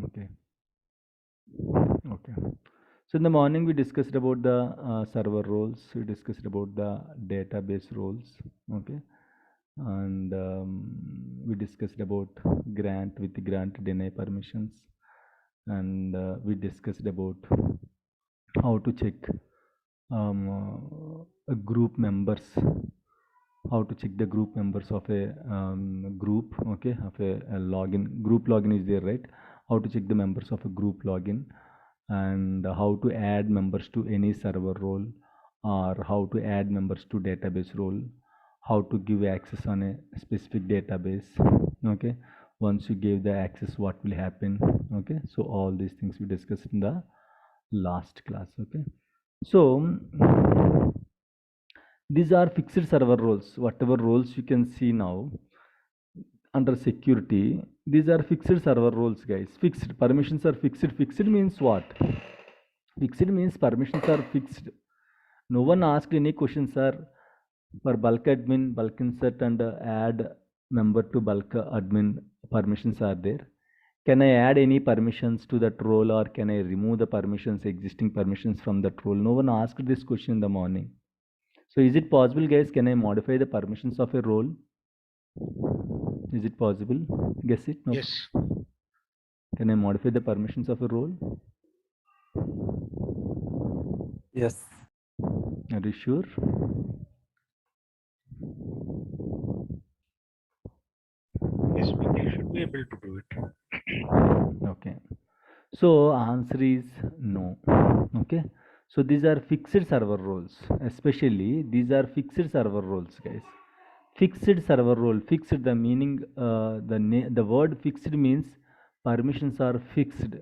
Okay. Okay. So in the morning we discussed about the server roles. We discussed about the database roles. Okay. And we discussed about grant with grant deny permissions. And we discussed about how to check a group members, how to check the group members of a group, okay, of a login. Group login is there, right? How to check the members of a group login, and how to add members to any server role, or how to add members to database role, how to give access on a specific database. Okay, once you give the access, what will happen? Okay, so all these things we discussed in the last class. Okay, so these are fixed server roles. Whatever roles you can see now under security, these are fixed server roles, guys. Fixed permissions are fixed. Fixed means what? Fixed means permissions are fixed. No one asked any questions, sir. For bulk admin, bulk insert, and add member to bulk admin, permissions are there. Can I add any permissions to that role, or can I remove the permissions, existing permissions from that role? No one asked this question in the morning. So is it possible, guys? Can I modify the permissions of a role? Is it possible? Guess it? No. Yes. Can I modify the permissions of a role? Yes. Are you sure? Yes, we should be able to do it. Okay. So answer is no. Okay. So these are fixed server roles. Especially these are fixed server roles, guys. Fixed server role. Fixed, the meaning, the word fixed means permissions are fixed.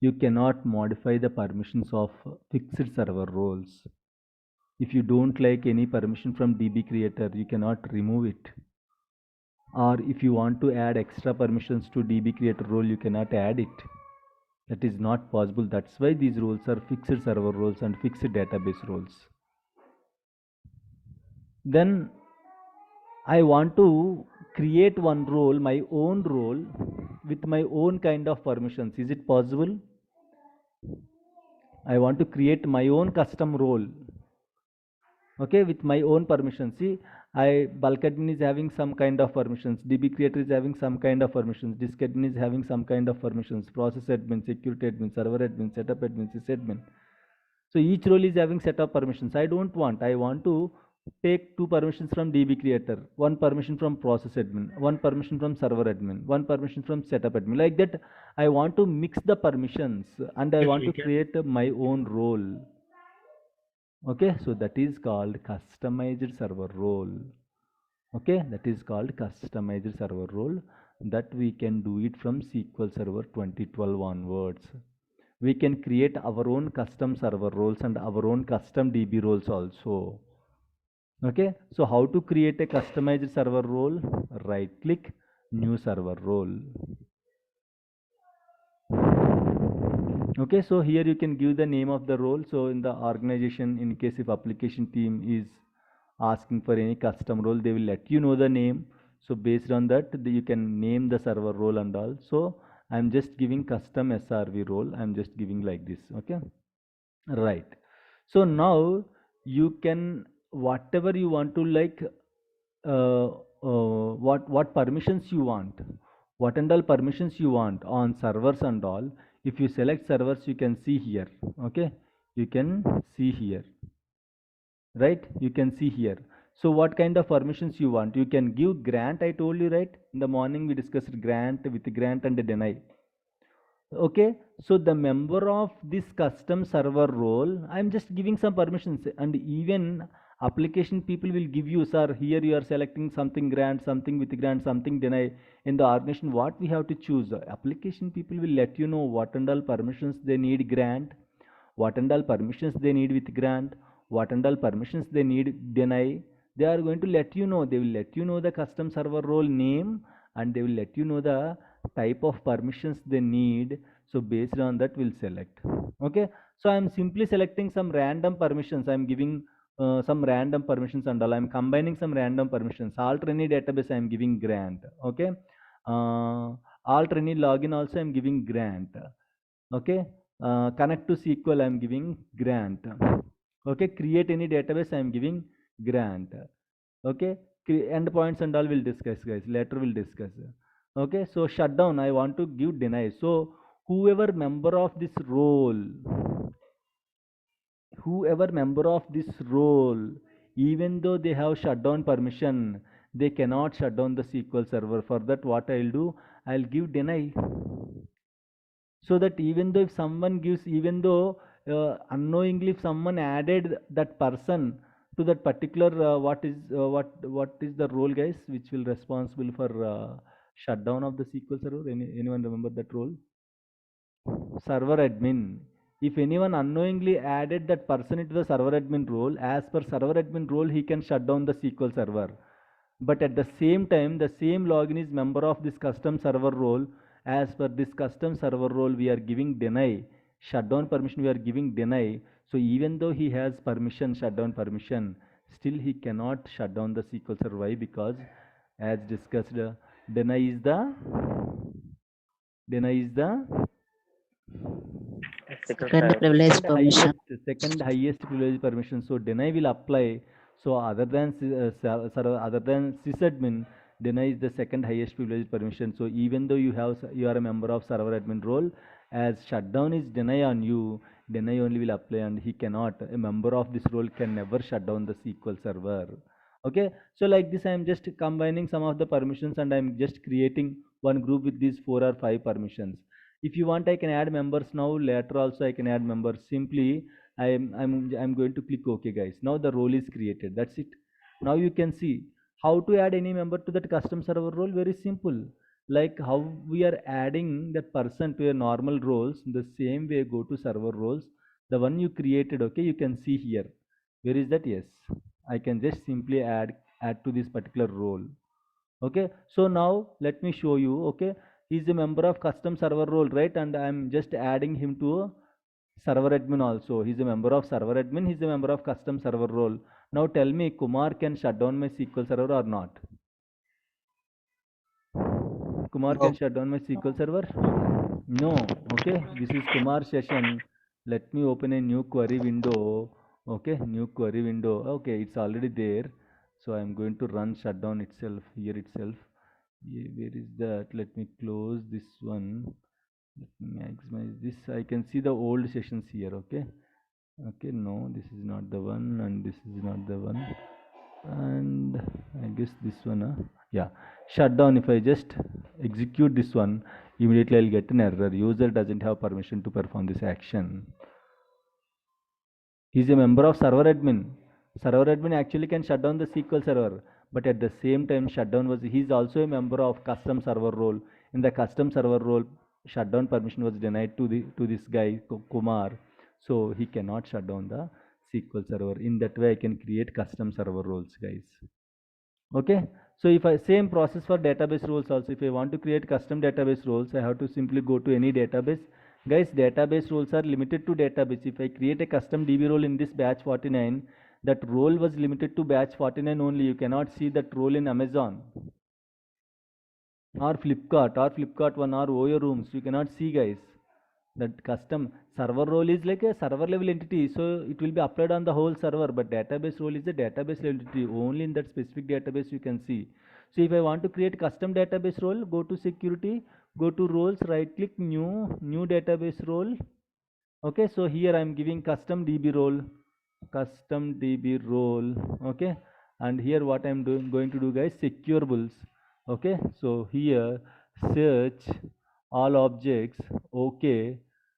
You cannot modify the permissions of fixed server roles. If you don't like any permission from DB creator, you cannot remove it. Or if you want to add extra permissions to DB creator role, you cannot add it. That is not possible. That's why these roles are fixed server roles and fixed database roles. Then I want to create one role, my own role, with my own kind of permissions. Is it possible? I want to create my own custom role, okay, with my own permissions. See, bulk admin is having some kind of permissions, DB creator is having some kind of permissions, disk admin is having some kind of permissions, process admin, security admin, server admin, setup admin, sysadmin. So each role is having set of permissions. I want to take two permissions from DB creator, one permission from process admin, one permission from server admin, one permission from setup admin. Like that, I want to mix the permissions, and I Yes, want to create my own role. Okay, so that is called customized server role. Okay, that is called customized server role, that we can do it from SQL Server 2012 onwards. We can create our own custom server roles and our own custom DB roles also. Okay, so how to create a customized server role? Right click, new server role. Okay, so here you can give the name of the role. So in the organization, in case if application team is asking for any custom role, they will let you know the name. So based on that, you can name the server role and all. So I'm just giving custom SRV role. I'm just giving like this. Okay, right. So now you can, whatever you want to, like, what permissions you want, what and all permissions you want on servers and all. If you select servers, you can see here. Okay, you can see here, right? You can see here. So what kind of permissions you want? You can give grant. I told you, right? In the morning we discussed grant, with grant and deny. Okay, so the member of this custom server role, I'm just giving some permissions, and even application people will give you, sir, here you are selecting something grant, something with grant, something deny. In the organization, what we have to choose, application people will let you know what and all permissions they need grant, what and all permissions they need with grant, what and all permissions they need deny. They are going to let you know. They will let you know the custom server role name, and they will let you know the type of permissions they need. So based on that, we'll select. Okay, so I'm simply selecting some random permissions. I'm giving some random permissions and all. I'm combining some random permissions. Alt any database, I'm giving grant. Okay, uh, alt any login also I'm giving grant. Okay, connect to SQL I'm giving grant. Okay, create any database I'm giving grant. Okay, endpoints and all will discuss, guys, later we'll discuss. Okay, so shutdown I want to give deny. So whoever member of this role, even though they have shutdown permission, they cannot shut down the SQL server. For that, what I'll do, I'll give deny. So that even though if someone gives, even though unknowingly if someone added that person to that particular what is the role, guys, which will responsible for shutdown of the SQL server? Anyone remember that role? Server admin. If anyone unknowingly added that person into the server admin role, as per server admin role he can shut down the SQL server. But at the same time, the same login is member of this custom server role. As per this custom server role, we are giving deny shutdown permission, we are giving deny. So even though he has permission, shutdown permission, still he cannot shut down the SQL server. Why? Because as discussed, deny is the deny is the Second privilege permission. second highest privilege permission. So deny will apply. So other than other than sysadmin, deny is the second highest privilege permission. So even though you are a member of server admin role, as shutdown is deny on you, deny only will apply, and he cannot, a member of this role can never shut down the SQL server. Okay, so like this I am just combining some of the permissions and I am just creating one group with these 4 or 5 permissions. If you want, I can add members now. Later also I can add members. Simply I'm going to click OK, guys. Now the role is created. That's it. Now you can see how to add any member to that custom server role. Very simple. Like how we are adding that person to a normal roles. The same way, go to server roles. The one you created, okay, you can see here. Where is that? Yes, I can just simply add to this particular role. Okay, so now let me show you. Okay, he's a member of custom server role, right? And I'm just adding him to a server admin also. He's a member of server admin, he's a member of custom server role. Now tell me, Kumar can shut down my SQL server or not? Kumar No. can shut down my SQL server? No. Okay, this is Kumar session. Let me open a new query window. Okay, new query window. Okay, it's already there. So I'm going to run shutdown itself here itself. Where is that? Let me close this one. Let me maximize this. I can see the old sessions here. Okay, okay, no, this is not the one, and this is not the one, and I guess this one. Yeah, shutdown. If I just execute this one, immediately I'll get an error. User doesn't have permission to perform this action. He's a member of server admin. Server admin actually can shut down the SQL server, but at the same time, shutdown was, he's also a member of custom server role. In the custom server role, shutdown permission was denied to this guy Kumar, so he cannot shut down the SQL server. In that way, I can create custom server roles, guys. Okay, so if I same process for database roles also. If I want to create custom database roles, I have to simply go to any database. Guys, database roles are limited to database. If I create a custom DB role in this batch 49, that role was limited to batch 49 only. You cannot see that role in Amazon or Flipkart one or OYO rooms. You cannot see, guys. That custom server role is like a server level entity, so it will be applied on the whole server, but database role is a database level entity. Only in that specific database you can see. So if I want to create custom database role, go to security, go to roles, right click, new database role. Okay, so here I am giving custom DB role. Okay, and here what I'm going to do, guys, securables. Okay, so here search all objects. Okay,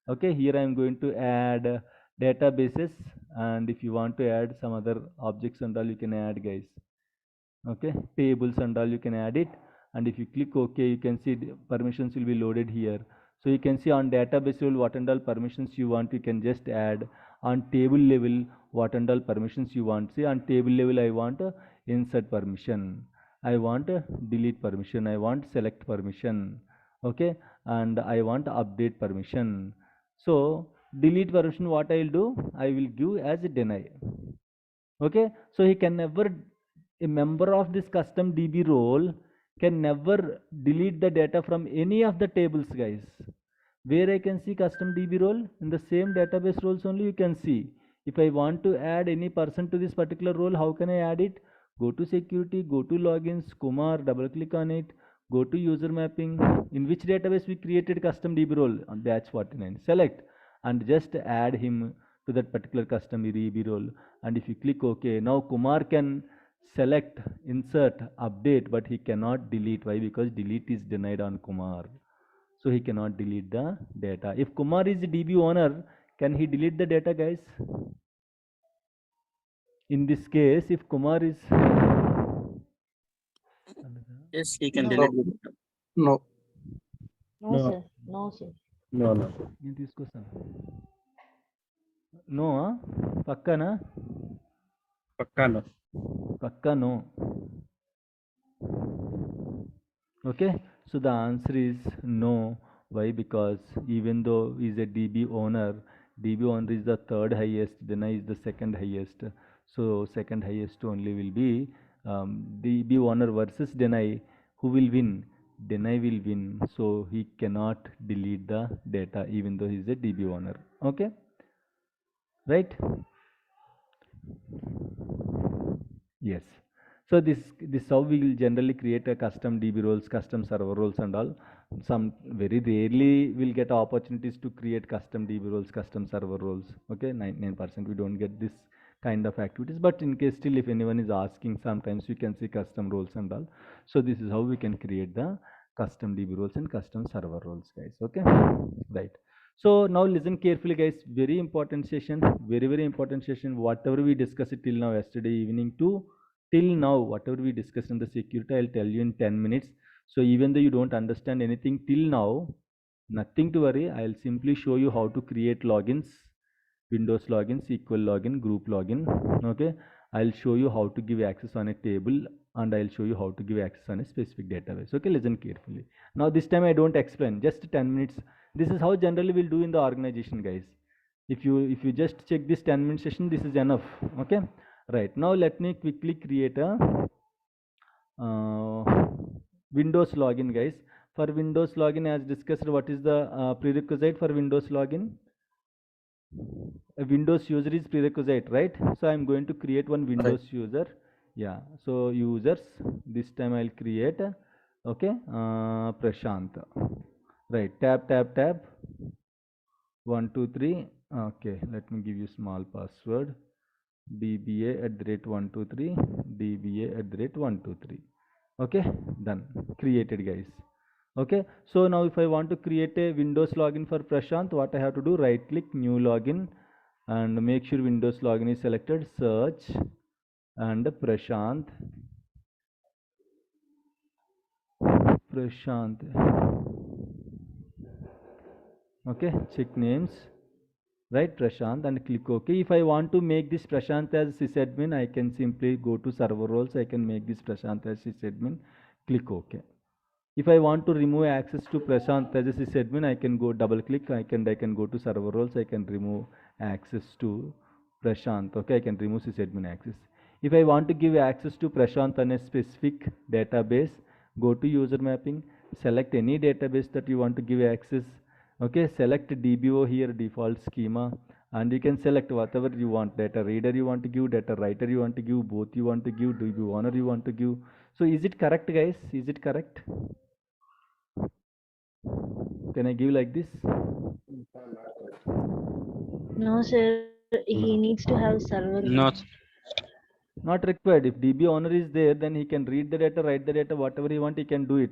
okay, here I'm going to add databases, and if you want to add some other objects and all, you can add, guys. Okay, tables and all, you can add it, and if you click OK, you can see the permissions will be loaded here. So you can see on database level what and all permissions you want, you can just add. On table level, what and all permissions you want. See, on table level, I want insert permission, I want delete permission, I want select permission. Okay, and I want update permission. So delete permission, what I will do, I will give as a deny. Okay, so he can never, a member of this custom DB role can never delete the data from any of the tables, guys. Where I can see custom DB role, in the same database roles only you can see. If I want to add any person to this particular role, how can I add it? Go to security, go to logins, Kumar, double click on it, go to user mapping. In which database we created custom DB role? On batch 49. Select and just add him to that particular custom DB role. And if you click OK, now Kumar can select, insert, update, but he cannot delete. Why? Because delete is denied on Kumar. So he cannot delete the data. If Kumar is the DB owner, can he delete the data, guys? In this case, if Kumar is... Yes, he can No. delete the data. No. No, No. sir. No, sir. No, no. నేను తీసుకొస్తాను no పక్కనా Pakka no. పక్కా no okay, so the answer is no. Why? Because even though he is a DB owner is the third highest, Dena is the second highest, so second highest only will be DB owner versus Dena. Who will win? Dena will win, so he cannot delete the data even though he is a DB owner. Okay, right? Yes. So this how we will generally create a custom DB roles, custom server roles and all. Some very rarely will get opportunities to create custom DB roles, custom server roles. Okay, 99% we don't get this kind of activities. But in case still if anyone is asking, sometimes you can see custom roles and all. So this is how we can create the custom DB roles and custom server roles, guys. Okay, right. So now listen carefully, guys. Very important session, very important session. Whatever we discussed it till now, yesterday evening to till now, whatever we discussed in the security, I'll tell you in 10 minutes. So even though you don't understand anything till now, nothing to worry. I'll simply show you how to create logins, Windows login, SQL login, group login. Okay, I'll show you how to give access on a table, and I'll show you how to give access on a specific database. Okay, listen carefully. Now this time I don't explain, just 10 minutes. This is how generally we'll do in the organization, guys. If you just check this 10-minute session, this is enough. Okay, right. Now let me quickly create a Windows login, guys. For Windows login, as discussed, what is the prerequisite for Windows login? A Windows user is prerequisite, right? So I'm going to create one Windows user. Yeah, so users, this time I'll create okay, Prashant. Right, tab 1 2 3. Okay, let me give you small password, dba@123, dba@123. Okay, done, created, guys. Okay, so now if I want to create a Windows login for Prashant, what I have to do? Right click, new login, and make sure Windows login is selected, search, and Prashant. Okay, check names, right, Prashant, and click OK. If I want to make this Prashant as sysadmin, I can simply go to server roles. I can make this Prashant as sysadmin, click OK. If I want to remove access to Prashant as a sysadmin, I can go double click. I can go to server roles. I can remove access to Prashant. Okay, I can remove sysadmin access. If I want to give access to Prashant on a specific database, go to user mapping, select any database that you want to give access. Okay, select DBO here, default schema, and you can select whatever you want, data reader you want to give, data writer you want to give, both you want to give, DB owner you want to give. So is it correct, guys? Is it correct? Can I give like this? No, sir. He needs to have server. No, Not required. If DB owner is there, then he can read the data, write the data, whatever he want, he can do it.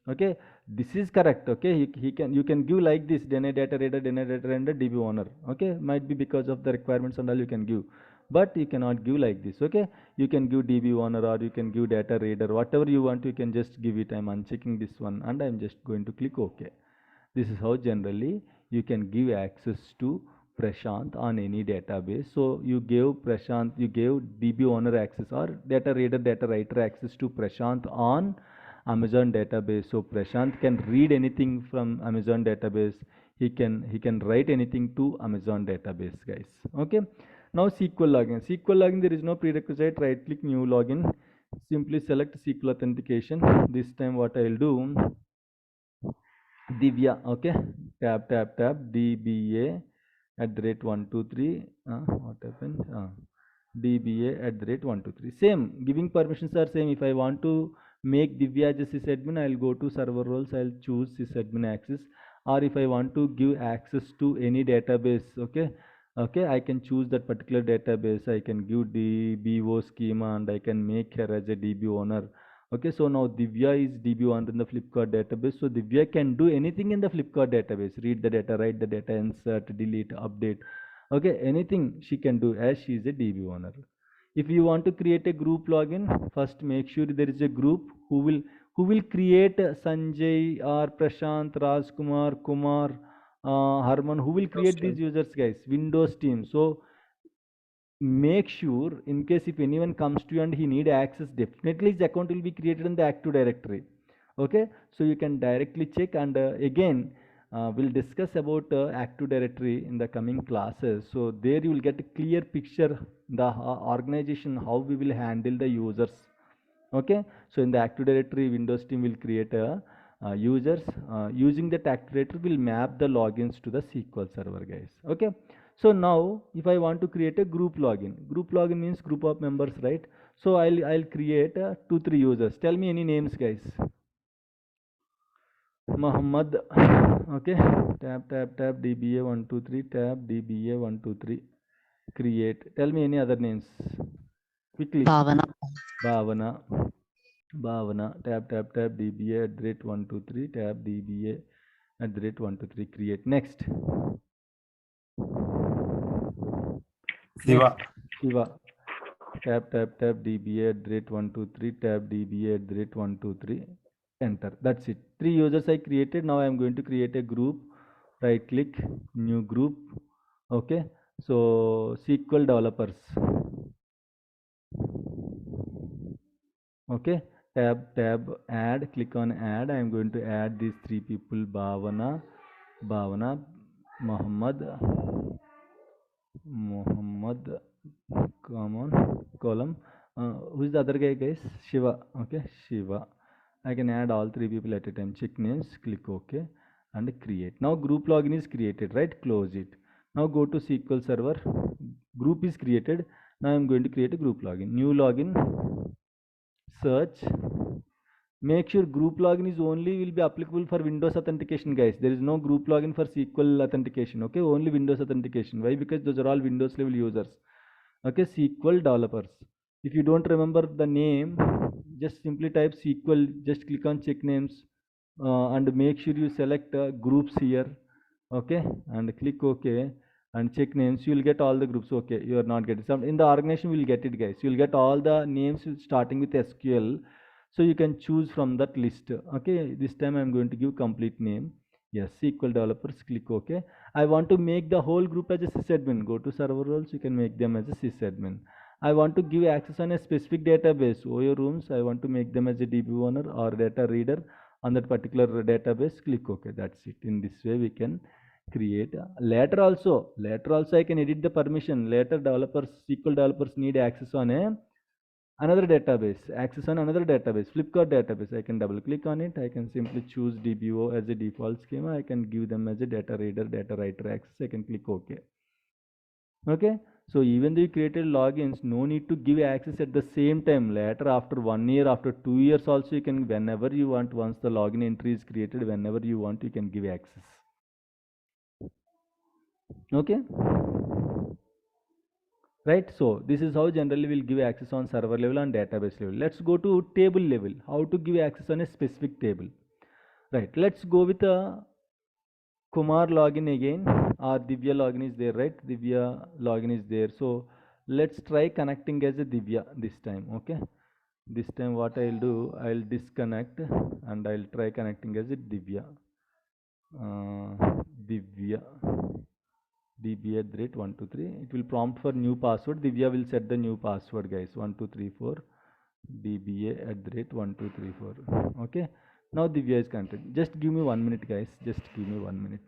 Okay, this is correct. Okay, you can give like this, then a data reader, then a data render, DB owner. Okay, might be because of the requirements and all you can give, but you cannot give like this. Okay, you can give DB owner, or you can give data reader, whatever you want, you can just give it. I'm unchecking this one, and I'm just going to click OK. This is how generally you can give access to Prashant on any database. So you gave Prashant, you gave DB owner access or data reader, data writer access to Prashant on Amazon database. So Prashant can read anything from Amazon database. He can write anything to Amazon database, guys. Okay. Now SQL login. SQL login, there is no prerequisite. Right click, new login. simply select SQL authentication. This time what I'll do, Divya, okay, tab DBA at the rate 123. What happened? DBA at the rate 123. Same, giving permissions are same. If I want to make Divya as a sysadmin, I'll go to server roles, I'll choose sysadmin access. Or if I want to give access to any database, okay, I can choose that particular database. I can give DBO schema and I can make her as a DB owner. Okay, so now Divya is DB owner in the Flipkart database. So Divya can do anything in the Flipkart database. Read the data, write the data, insert, delete, update. Okay, anything she can do as she is a DB owner. If you want to create a group login, first make sure there is a group who will create Sanjay or Prashant, Rajkumar, Kumar, Harman, who will create these users, guys. Windows team. So make sure in case if anyone comes to you and he need access, definitely his account will be created in the Active Directory. Okay, so you can directly check, and again we'll discuss about Active Directory in the coming classes. So there you will get a clear picture the organization how we will handle the users. Okay, so in the Active Directory, Windows team will create a users. Using that Active Directory will map the logins to the SQL server, guys. Okay, so now if I want to create a group login means group of members, right? So I'll create 2-3 users. Tell me any names, guys. Muhammad. Okay, tab DBA 123 tab DBA 123 create. Tell me any other names quickly. Bhavana. Bhavana, tab DBA at the rate 123 tab DBA at the rate 123 create. Next, Shiva. Shiva, tab DBA at the rate 123 tab DBA at the rate 123 enter. That's it. 3 users I created. Now I am going to create a group. Right click, new group. Okay, so SQL developers. Okay, tab add, click on add. I am going to add these 3 people: Bhavana, Muhammad, come on, column. Who is the other guy, guys? Shiva. Okay, Shiva. I can add all 3 people at a time. Check names, click OK, and create. Now group login is created, right? Close it. Now go to SQL Server. Group is created. Now I am going to create a group login. New login. Search. Make sure group login is only will be applicable for Windows authentication, guys. There is no group login for SQL authentication. Okay, only Windows authentication. Why? Because those are all Windows level users. Okay, SQL developers. If you don't remember the name, just simply type SQL. Just click on check names and make sure you select groups here. Okay, and click OK and check names. You will get all the groups. Okay, you are not getting some in the organization. Will get it, guys. You will get all the names starting with SQL. So you can choose from that list. Okay, this time I'm going to give complete name. Yes, SQL developers, click OK. I want to make the whole group as a sysadmin. Go to server roles, you can make them as a sysadmin. I want to give access on a specific database, OO rooms. I want to make them as a DB owner or data reader on that particular database. Click OK. That's it. In this way we can create. Later also I can edit the permission. Later SQL developers need access on another database, Flipkart database. I can double click on it. I can simply choose DBO as a default schema. I can give them as a data reader, data writer access. I can click OK. Okay, so even though you created logins, no need to give access at the same time. Later, after 1 year, after 2 years also, you can, whenever you want, once the login entry is created, whenever you want, you can give access. Okay, right? So this is how generally we'll give access on server level and database level. Let's go to table level. How to give access on a specific table, right? Let's go with a Kumar login again, or Divya login is there, right? Divya login is there. So let's try connecting as a Divya this time. Okay, this time what I'll do, I'll disconnect and I'll try connecting as a Divya. Divya DB at the rate 123. It will prompt for new password. Divya will set the new password, guys. 1234 DBA at the rate 1234. Okay, now Divya is connected. Just give me 1 minute, guys. Just give me 1 minute.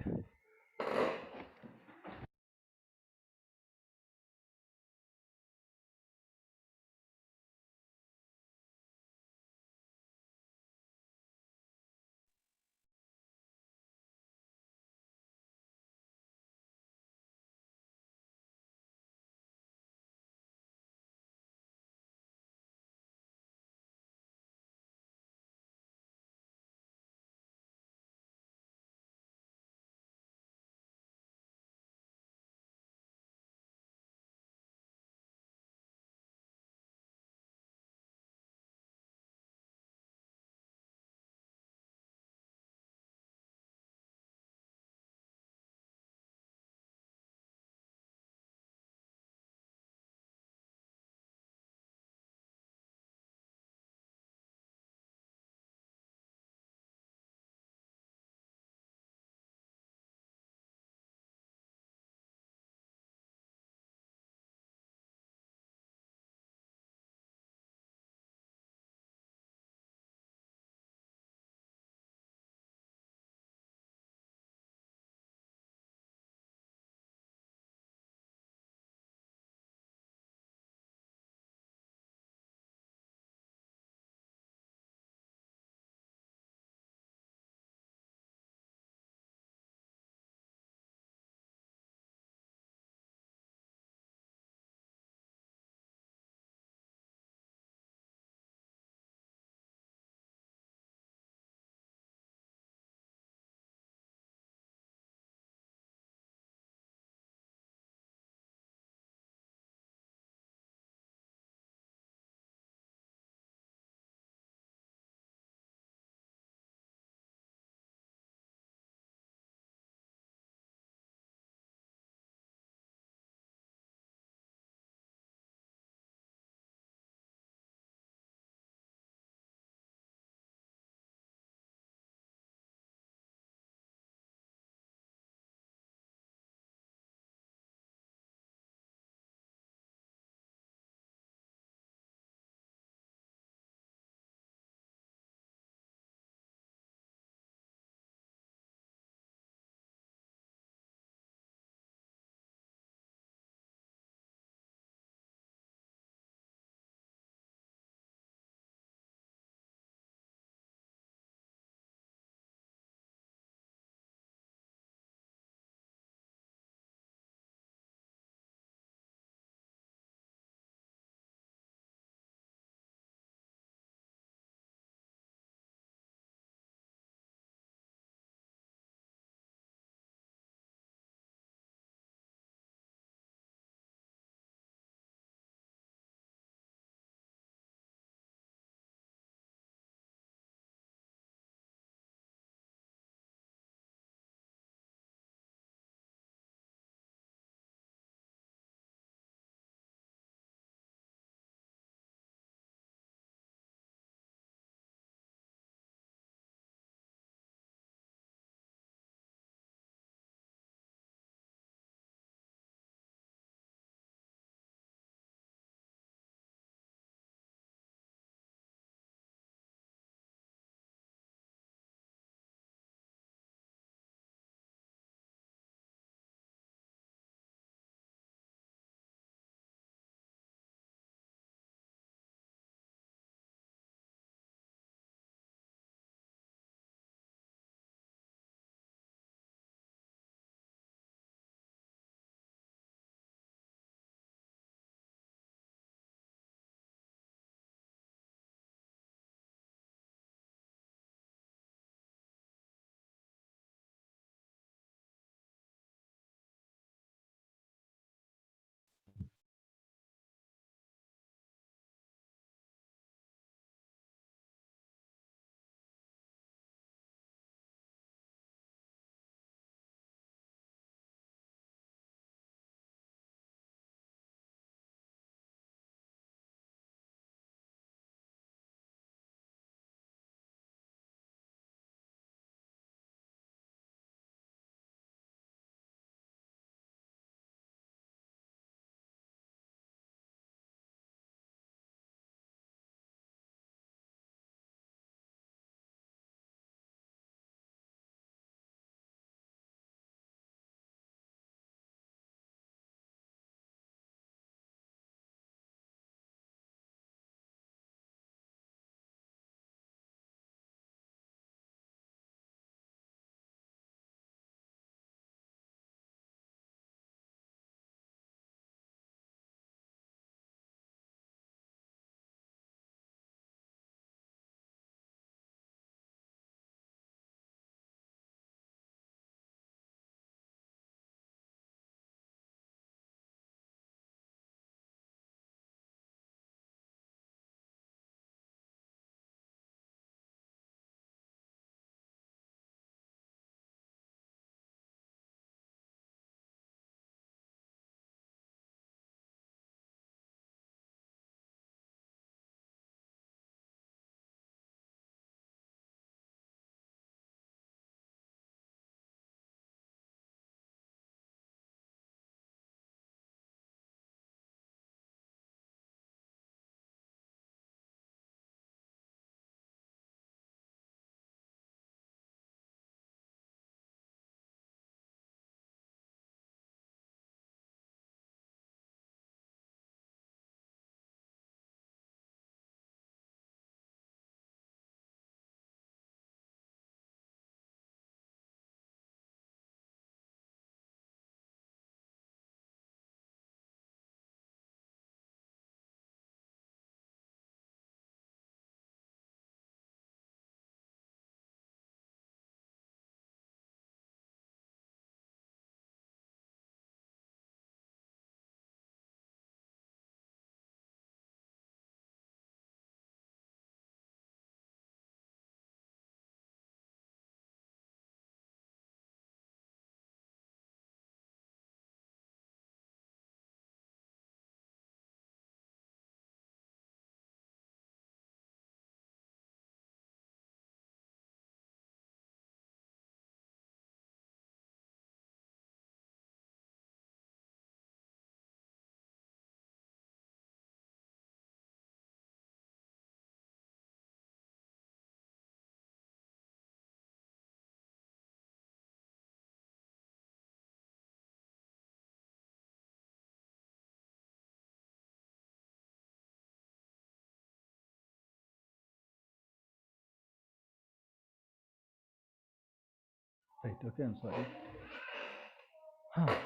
Right, okay, I'm sorry.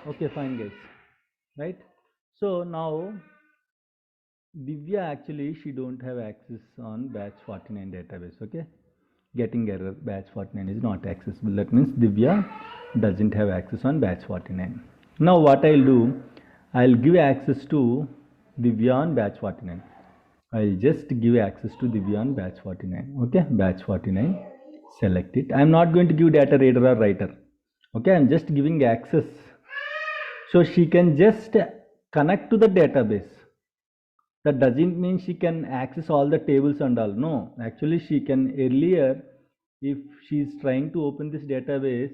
Okay, fine guys, right? So now Divya actually she don't have access on batch 49 database, okay? Getting error batch 49 is not accessible. That means Divya doesn't have access on batch 49. Now what I'll do, I'll give access to Divya on batch 49. I'll just give access to Divya on batch 49. Okay, batch 49. Select it. I'm not going to give data reader or writer. Okay, I'm just giving access. So she can just connect to the database. That doesn't mean she can access all the tables and all. No, actually she can earlier, if she is trying to open this database,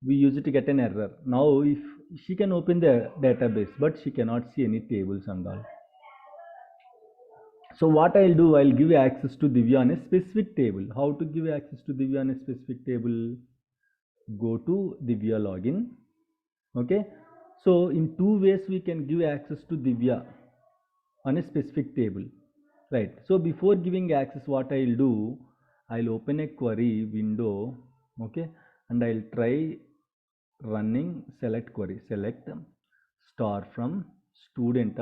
we use it to get an error. Now if she can open the database, but she cannot see any tables and all. So what I'll do, I'll give access to Divya on a specific table. How to give access to Divya on a specific table? Go to Divya login. Okay. So in two ways we can give access to Divya on a specific table. Right. So before giving access, what I'll do, I'll open a query window. Okay. And I'll try running select query. Select star from student,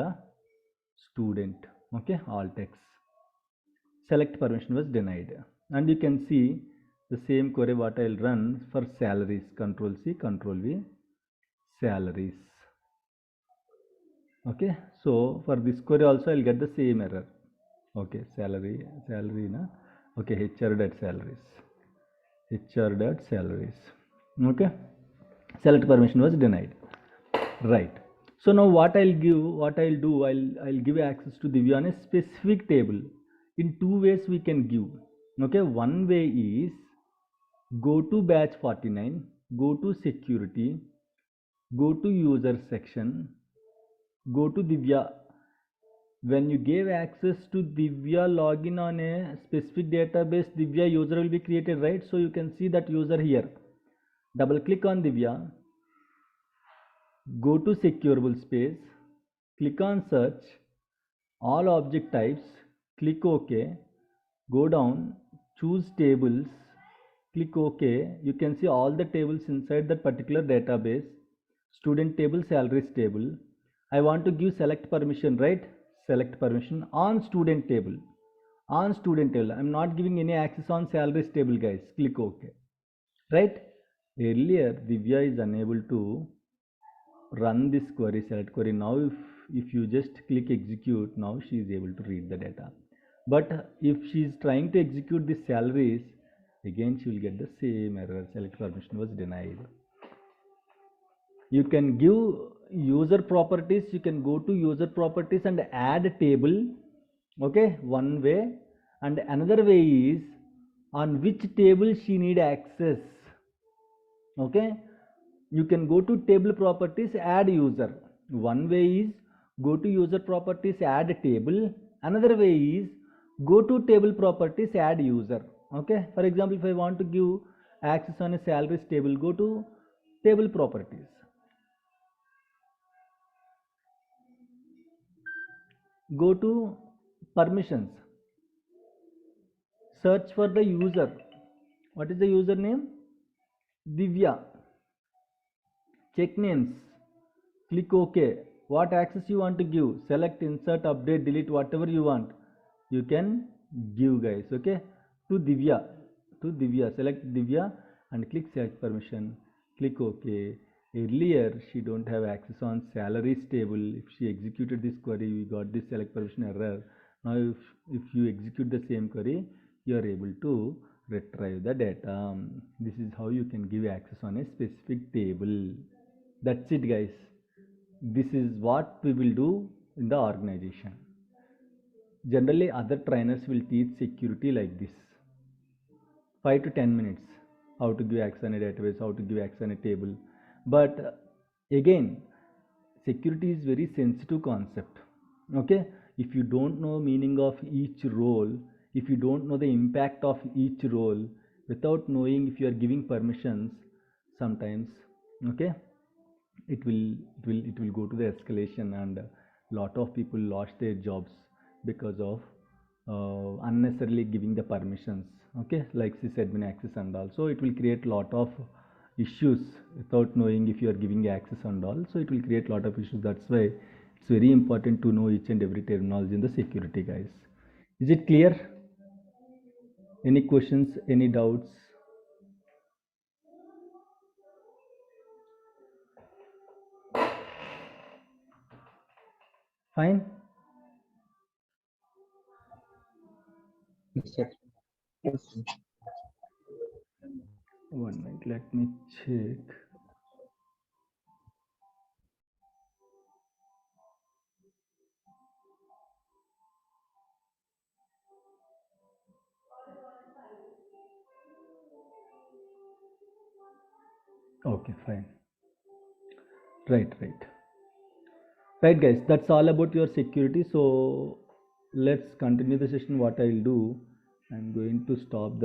student. Okay. All text. Select permission was denied, and you can see the same query what I'll run for salaries. Control C, Control V, salaries. Okay, so for this query also I'll get the same error. Okay, salary na. Okay, HR dot salaries, HR dot salaries. Okay, select permission was denied. Right. So now what I'll do, I'll give access to Divya on a specific table. In two ways we can give. Okay, one way is go to batch 49, go to security, go to user section, go to Divya. When you gave access to Divya login on a specific database, Divya user will be created, right? So you can see that user here. Double click on Divya, go to securable space, click on search, all object types, click OK, go down, choose tables, click OK. You can see all the tables inside that particular database. Student table, salaries table. I want to give select permission, right? Select permission on student table. On student table, I'm not giving any access on salaries table, guys. Click OK, right? Earlier Divya is unable to run this query, select query. Now if you just click execute, now she is able to read the data. But if she is trying to execute the salaries, again she will get the same error, select permission was denied. You can give user properties, you can go to user properties and add a table. Okay, one way. And another way is on which table she need access. Okay, you can go to table properties, add user. One way is go to user properties, add a table. Another way is go to table properties, add user. Okay, for example, if I want to give access on a salaries table, go to table properties, go to permissions, search for the user. What is the username? Divya. Check names, click OK. What access you want to give, select, insert, update, delete, whatever you want, you can give, guys. Okay, to Divya, select Divya and click select permission, click OK. Earlier she don't have access on salaries table. If she executed this query, we got this select permission error. Now if you execute the same query, you are able to retrieve the data. This is how you can give access on a specific table. That's it, guys. This is what we will do in the organization. Generally other trainers will teach security like this, 5 to 10 minutes, how to give access on a database, how to give access on a table. But again, security is very sensitive concept. Okay, if you don't know meaning of each role, if you don't know the impact of each role, without knowing if you are giving permissions, sometimes, okay, it will go to the escalation, and lot of people lost their jobs because of unnecessarily giving the permissions. Okay, like sysadmin access and all. So it will create lot of issues without knowing if you are giving access and all, so it will create a lot of issues. That's why it's very important to know each and every terminology in the security, guys. Is it clear? Any questions, any doubts? Fine. Yes, sir. Yes, sir. One minute, let me check. Okay, fine. Right, right, guys. That's all about your security. So let's continue the session. What I'll do, I'm going to stop the